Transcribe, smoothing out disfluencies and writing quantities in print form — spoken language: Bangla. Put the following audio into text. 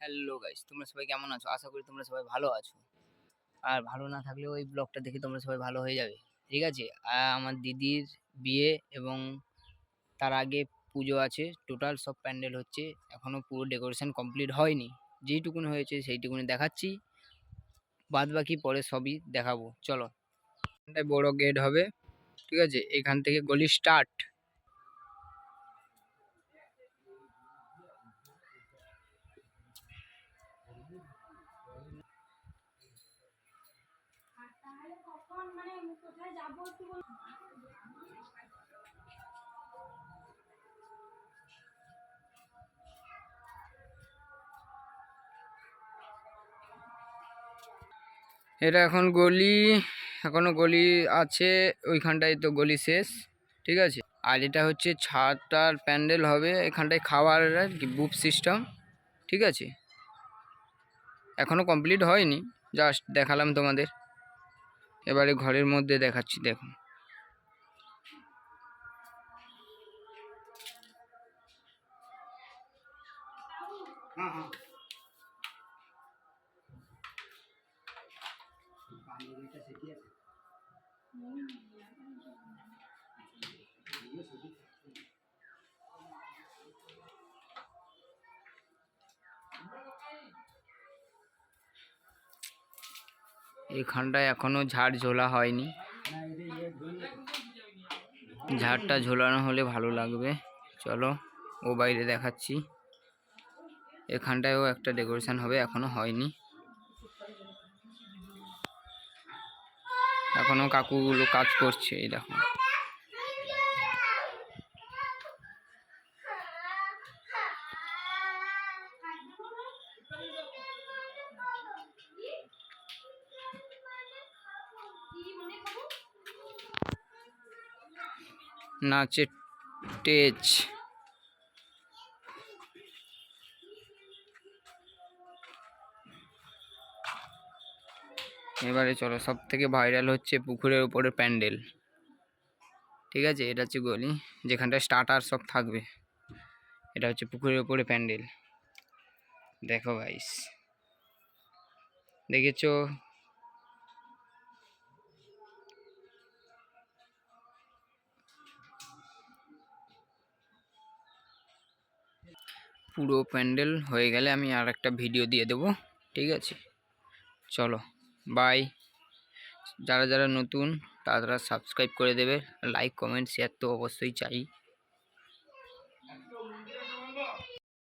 হ্যালো গাইস, তোমরা সবাই কেমন আছো? আশা করি তোমরা সবাই ভালো আছো। আর ভালো না থাকলেও এই ব্লগটা দেখে তোমরা সবাই ভালো হয়ে যাবে। ঠিক আছে? আমার দিদির বিয়ে এবং তার আগে পুজো আছে। টোটাল সব প্যান্ডেল হচ্ছে। এখনো পুরো ডেকোরেশন কমপ্লিট হয়নি। যেইটুকুনি হয়েছে সেইটুকুনি দেখাচ্ছি। বাদবাকি পরে সবই দেখাবো। চলো। এখানটায় বড় গেট হবে। ঠিক আছে? এখান থেকে গলি স্টার্ট। এটা এখন গলি, এখনো গলি আছে, ওইখানটায় তো গলি শেষ। ঠিক আছে? আর এটা হচ্ছে ছাতার প্যান্ডেল হবে, এখানটায় খাওয়ার আর কি বুফ সিস্টেম। ঠিক আছে? এখনো কমপ্লিট হয়নি, জাস্ট দেখালাম তোমাদের। এবারে ঘরের মধ্যে দেখাচ্ছি, দেখুন। এখানটায় এখনো ঝাড় ঝোলা হয়নি, ঝাড়টা ঝোলানো হলে ভালো লাগবে। চলো ও বাইরে দেখাচ্ছি। এখানটায়ও একটা ডেকোরেশন হবে, এখনো হয়নি। এখনো কাকুগুলো কাজ করছে, এই দেখো। নাচের স্টেজ, এবারে চলো। সব থেকে ভাইরাল হচ্ছে পুকুরের উপরে প্যান্ডেল। ঠিক আছে? এটা হচ্ছে গলি, যেখানটায় স্টার্টার সব থাকবে। এটা হচ্ছে পুকুরের উপরে প্যান্ডেল। দেখো গাইস, দেখেছো? পুরো প্যান্ডেল হয়ে গেলে আমি আর একটা ভিডিও দিয়ে দেবো। ঠিক আছে? চলো, বাই। যারা যারা নতুন তারা সাবস্ক্রাইব করে দেবে, লাইক কমেন্ট শেয়ার তো অবশ্যই চাই।